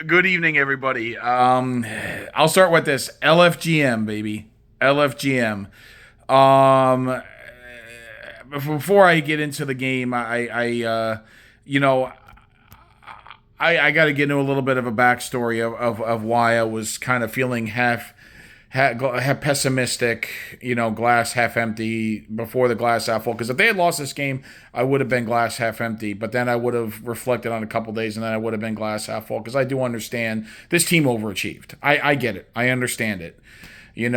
Good evening, everybody. I'll start with this LFGM, baby. LFGM. Um, Before I get into the game, you know, I got to get into a little bit of a backstory of why I was kind of feeling half pessimistic, glass half empty before the glass half full. Because if they had lost this game, I would have been glass half empty. But then I would have reflected on a couple days, and then I would have been glass half full. Because I do understand this team overachieved. I get it. I understand it. And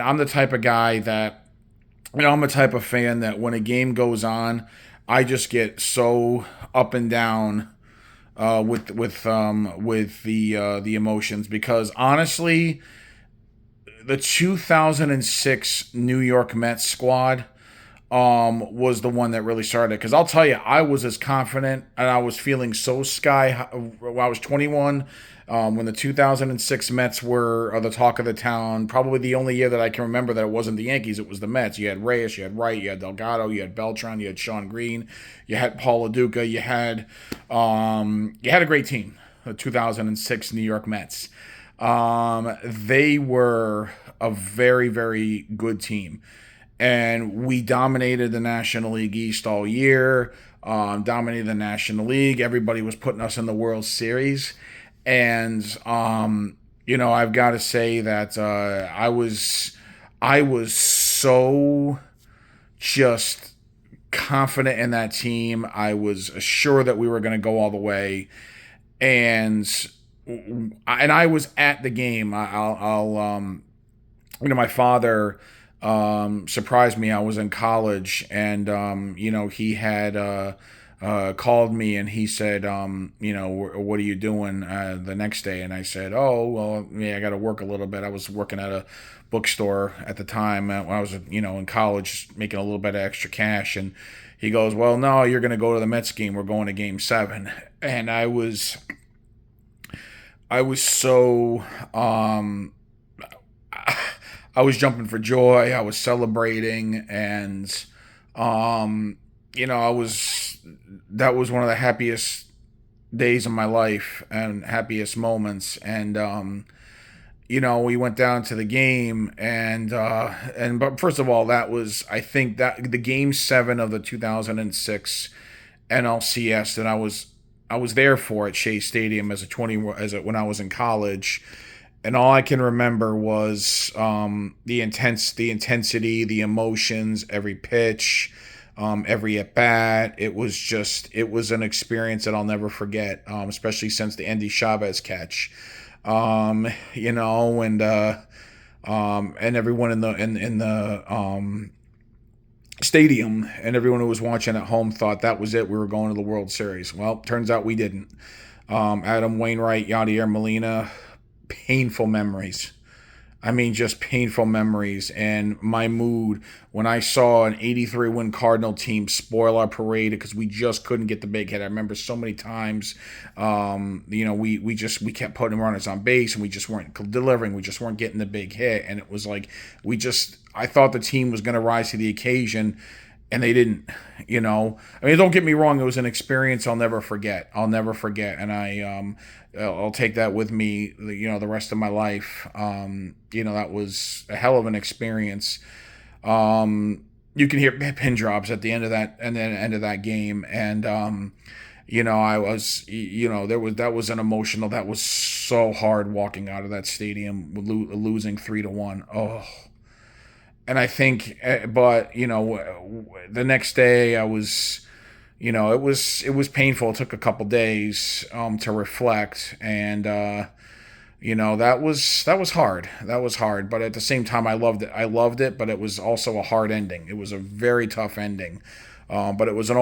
I'm the type of guy that I'm a type of fan that when a game goes on, I just get so up and down with the emotions because honestly, the 2006 New York Mets squad was the one that really started. Because I'll tell you, I was as confident and I was feeling so sky high. When I was 21. When the 2006 Mets were the talk of the town, probably the only year that I can remember that it wasn't the Yankees, it was the Mets. You had Reyes, you had Wright, you had Delgado, you had Beltran, you had Sean Green, you had Paul LaDuca, you had a great team, the 2006 New York Mets. They were a very, very good team. And we dominated the National League East all year, dominated the National League. Everybody was putting us in the World Series. And, I've got to say that I was so just confident in that team. I was sure that we were going to go all the way. And I was at the game. My father surprised me. I was in college, and he had called me and he said, what are you doing the next day? And I said, oh well, yeah, I got to work a little bit. I was working at a bookstore at the time when I was in college, making a little bit of extra cash. And he goes, well, no, you're going to go to the Mets game. We're going to Game 7. And I was so I was jumping for joy. I was celebrating, and I was that was one of the happiest days of my life and happiest moments. And we went down to the game, but first of all, that was I think that the Game 7 of the 2006 NLCS that I was there for at Shea Stadium when I was in college, and all I can remember was the intensity, the emotions, every pitch, every at bat. It was an experience that I'll never forget, especially since the Andy Chavez catch, and everyone in the stadium and everyone who was watching at home thought that was it. We were going to the World Series. Well, turns out we didn't. Adam Wainwright, Yadier Molina, painful memories. I mean, just painful memories. And my mood when I saw an 83 win Cardinal team spoil our parade because we just couldn't get the big hit. I remember so many times, we kept putting runners on base and we just weren't delivering. We just weren't getting the big hit. And it was like, I thought the team was going to rise to the occasion, and they didn't. I mean, don't get me wrong, it was an experience I'll never forget. And I'll take that with me, the rest of my life. That was a hell of an experience. You can hear pin drops at the end of that game, and I was, that was an emotional. That was so hard walking out of that stadium, losing 3-1. Oh. And I think, but the next day I was, it was painful. It took a couple days to reflect, and that was hard. That was hard. But at the same time, I loved it. But it was also a hard ending. It was a very tough ending, but it was an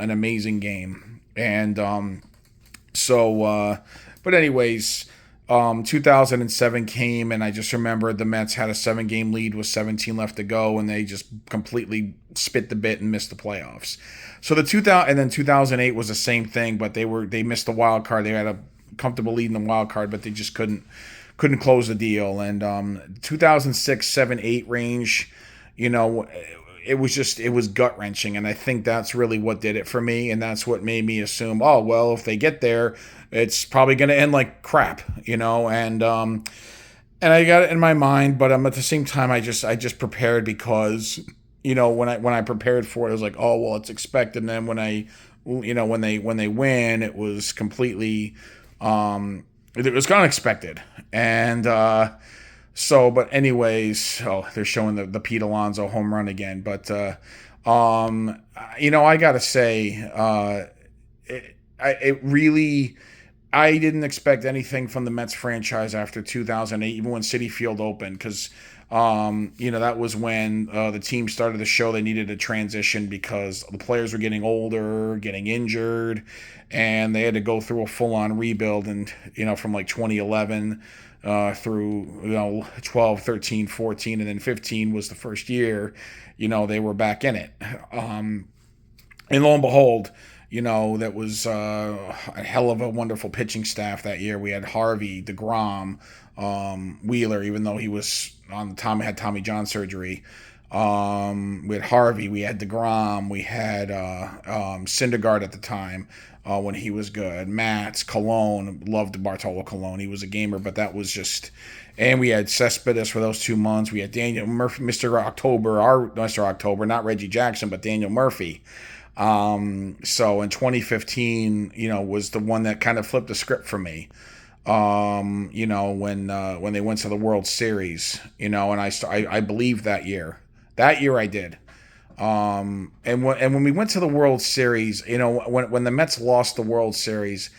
amazing game. And but anyways. 2007 came, and I just remember the Mets had a 7-game lead with 17 left to go, and they just completely spit the bit and missed the playoffs. So the 2000 and then 2008 was the same thing, but they missed the wild card. They had a comfortable lead in the wild card, but they just couldn't close the deal. And 2006, 7, 8 range, it was gut wrenching, and I think that's really what did it for me, and that's what made me assume, oh well, if they get there, it's probably going to end like crap, and I got it in my mind, but at the same time, I just prepared because when I prepared for it, it was like, oh well, it's expected. And then when they win, it was completely it was unexpected. And but anyways, oh, they're showing the Pete Alonso home run again. But I gotta say, it really. I didn't expect anything from the Mets franchise after 2008, even when Citi Field opened, because that was when the team started to show they needed a transition because the players were getting older, getting injured, and they had to go through a full-on rebuild. And from like 2011 through 12, 13, 14, and then 15 was the first year. They were back in it, and lo and behold. That was a hell of a wonderful pitching staff that year. We had Harvey, DeGrom, Wheeler, even though he was had Tommy John surgery. We had Harvey, we had DeGrom, we had Syndergaard at the time when he was good. Matz, Cologne, loved Bartolo Colon. He was a gamer, but that was just. And we had Cespedes for those 2 months. We had Daniel Murphy, Mr. October, our Mr. October, not Reggie Jackson, but Daniel Murphy. So in 2015, was the one that kind of flipped the script for me. When they went to the World Series, and I believed that year. That year I did. And when we went to the World Series, when the Mets lost the World Series,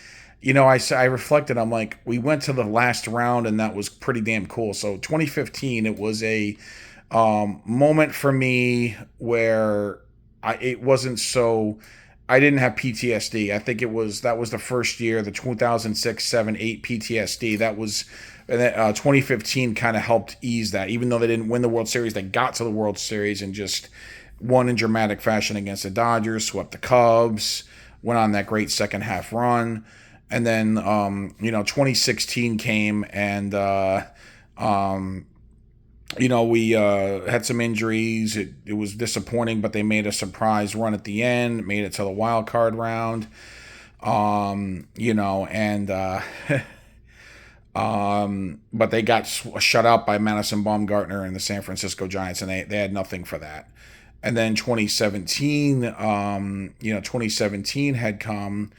I reflected. I'm like, we went to the last round, and that was pretty damn cool. So 2015, it was a moment for me where. It wasn't so. I didn't have PTSD. I think that was the first year, the 2006, 7, 8 PTSD. That was 2015 kind of helped ease that. Even though they didn't win the World Series, they got to the World Series and just won in dramatic fashion against the Dodgers, swept the Cubs, went on that great second half run, and then 2016 came and. We had some injuries. It was disappointing, but they made a surprise run at the end, made it to the wild card round. But they got shut out by Madison Bumgarner and the San Francisco Giants, and they had nothing for that. And then 2017, 2017 had come,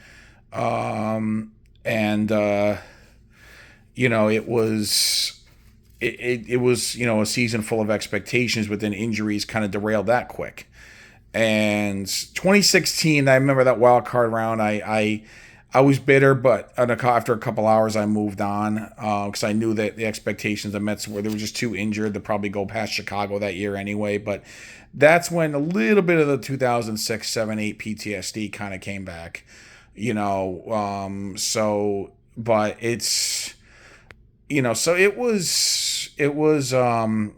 it was. It was a season full of expectations, but then injuries kind of derailed that quick. And 2016, I remember that wild card round. I was bitter, but after a couple hours, I moved on because I knew that the expectations of Mets were they were just too injured to probably go past Chicago that year anyway. But that's when a little bit of the 2006, 7, 8 PTSD kind of came back. But it's. So it was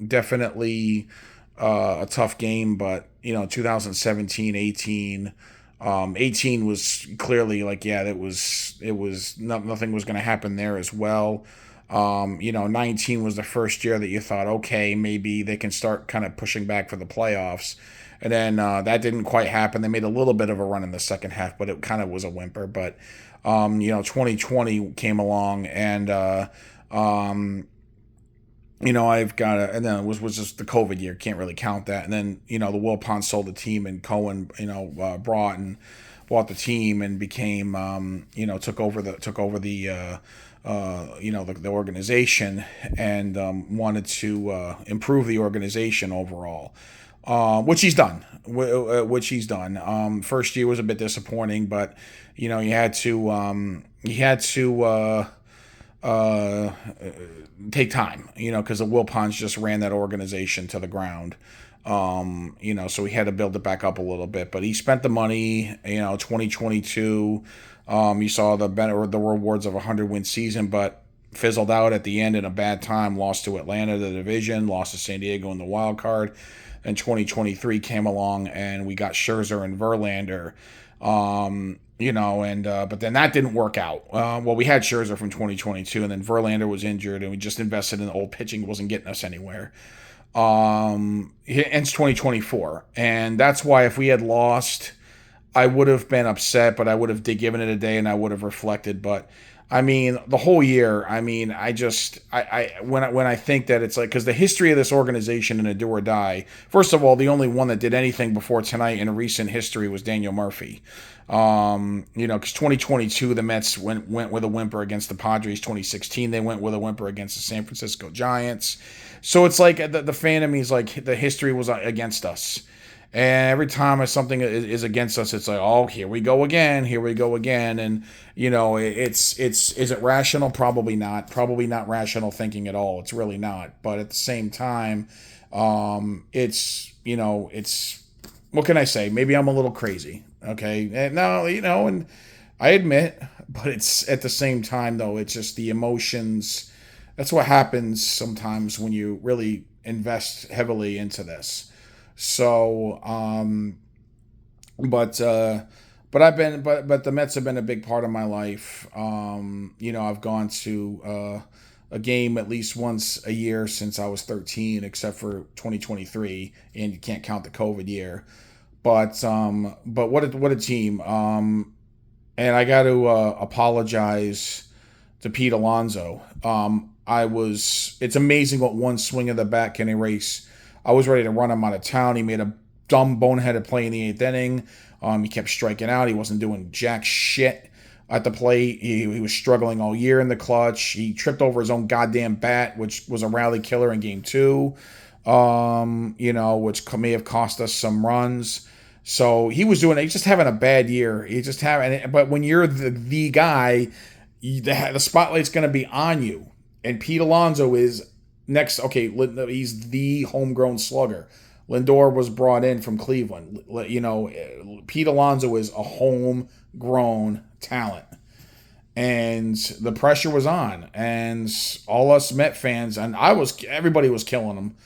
definitely a tough game, but 2017, 18, 18 was clearly like, yeah, it was nothing was going to happen there as well. 19 was the first year that you thought, okay, maybe they can start kind of pushing back for the playoffs. And then that didn't quite happen. They made a little bit of a run in the second half, but it kind of was a whimper. But 2020 came along, and I've got and then it was just the COVID year. Can't really count that. And then, the Wilpons sold the team, and Cohen, bought the team and became, took over the organization and wanted to improve the organization overall, which he's done. First year was a bit disappointing, but you had to take time, because the Wilpons just ran that organization to the ground. So he had to build it back up a little bit, but he spent the money. 2022, you saw the rewards of a 100-win season, but fizzled out at the end in a bad time. Lost to Atlanta, the division, lost to San Diego in the wild card. And 2023 came along, and we got Scherzer and Verlander. But then that didn't work out. We had Scherzer from 2022, and then Verlander was injured, and we just invested in the old pitching. Wasn't getting us anywhere. Ends 2024, and that's why if we had lost, I would have been upset, but I would have given it a day and I would have reflected. But I mean, the whole year. I mean, when I think that it's like because the history of this organization in a do or die. First of all, the only one that did anything before tonight in recent history was Daniel Murphy. Because 2022 the Mets went with a whimper against the Padres. 2016 they went with a whimper against the San Francisco Giants. So it's like the fan of me is like the history was against us. And every time something is against us, it's like, oh, here we go again, here we go again. And it's is it rational? Probably not rational thinking at all. It's really not. But at the same time, it's what can I say? Maybe I'm a little crazy. Okay, and no, and I admit, but it's at the same time though, it's just the emotions. That's what happens sometimes when you really invest heavily into this. So, but but the Mets have been a big part of my life. I've gone to a game at least once a year since I was 13, except for 2023, and you can't count the COVID year. But what a team. And I got to apologize to Pete Alonso. It's amazing what one swing of the bat can erase. I was ready to run him out of town. He made a dumb boneheaded play in the eighth inning. He kept striking out. He wasn't doing jack shit at the plate. He was struggling all year in the clutch. He tripped over his own goddamn bat, which was a rally killer in game two, which may have cost us some runs. So he's just having a bad year. But when you're the guy, the spotlight's going to be on you. And Pete Alonso is next. Okay, he's the homegrown slugger. Lindor was brought in from Cleveland. Pete Alonso is a homegrown talent. And the pressure was on. And all us Met fans, and everybody was killing him.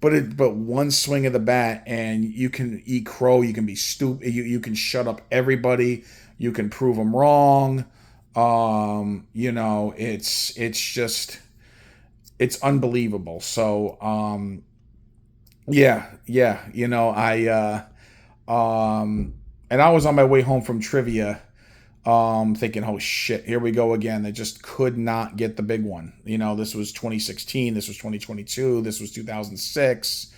But one swing of the bat and you can eat crow, you can be stupid, you can shut up everybody, you can prove them wrong. It's unbelievable. So yeah, and I was on my way home from trivia, thinking, oh shit, here we go again. They just could not get the big one. This was 2016, this was 2022, this was 2006.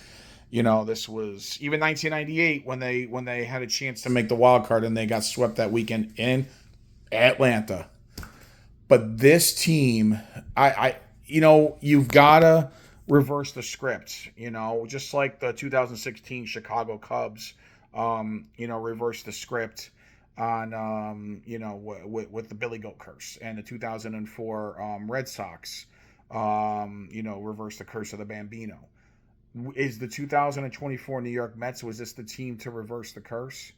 This was even 1998 when they had a chance to make the wild card and they got swept that weekend in Atlanta. But this team, you've gotta reverse the script. Just like the 2016 Chicago Cubs, reverse the script on with the Billy Goat curse, and the 2004 Red Sox, reverse the curse of the Bambino. Is the 2024 New York Mets, was this the team to reverse the curse?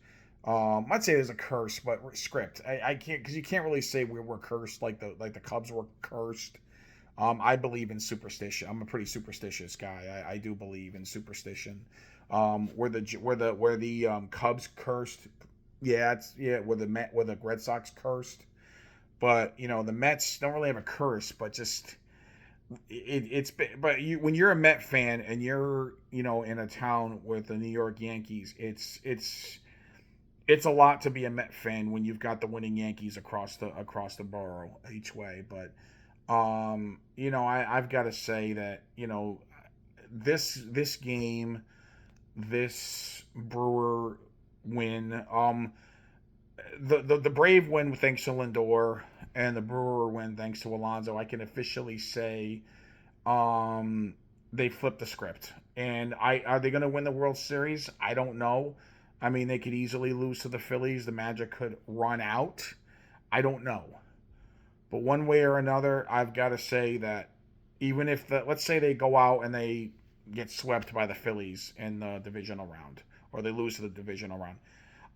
I'd say there's a curse, but script. I can't, because you can't really say we're cursed like the Cubs were cursed. I believe in superstition. I'm a pretty superstitious guy. I do believe in superstition. Where the Cubs cursed, where the Red Sox cursed, but the Mets don't really have a curse, but just when you're a Met fan and you're in a town with the New York Yankees, it's a lot to be a Met fan when you've got the winning Yankees across the borough each way. But I've got to say that this game, this Brewer win, the Brave win thanks to Lindor, and the Brewer win thanks to Alonso, I can officially say they flipped the script. And are they going to win the World Series? I don't know. I mean, they could easily lose to the Phillies. The Magic could run out. I don't know. But one way or another, I've got to say that even if let's say they go out and they get swept by the Phillies in the divisional round, or they lose to the divisional round,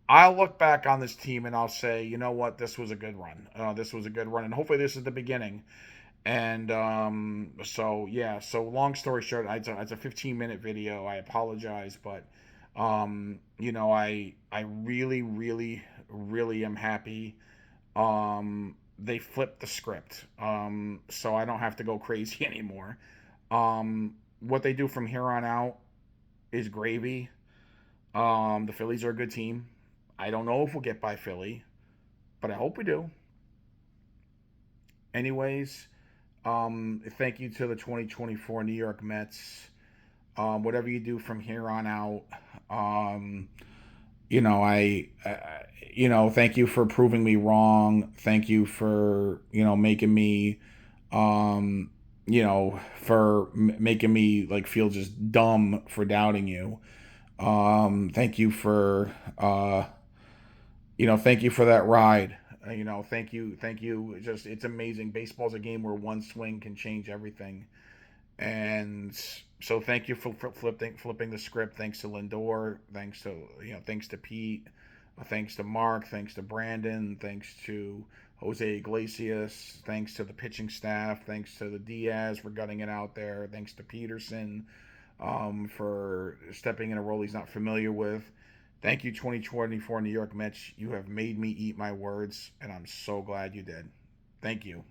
I'll look back on this team and I'll say, you know what, this was a good run. This was a good run, and hopefully this is the beginning. And so yeah. So long story short, it's a 15-minute video. I apologize, but I really, really, really am happy. They flipped the script, so I don't have to go crazy anymore. what they do from here on out is gravy. The Phillies are a good team. I don't know if we'll get by Philly, but I hope we do. Anyways, thank you to the 2024 New York Mets. Whatever you do from here on out, um, thank you for proving me wrong. Thank you for, making me, um, for making me like feel just dumb for doubting you. Thank you for, thank you for that ride. Thank you. Just it's amazing. Baseball's a game where one swing can change everything. And so thank you for flipping the script. Thanks to Lindor. Thanks to Pete. Thanks to Mark. Thanks to Brandon. Thanks to Jose Iglesias. Thanks to the pitching staff. Thanks to the Diaz for gutting it out there. Thanks to Peterson for stepping in a role he's not familiar with. Thank you, 2024 New York Mets. You have made me eat my words, and I'm so glad you did. Thank you.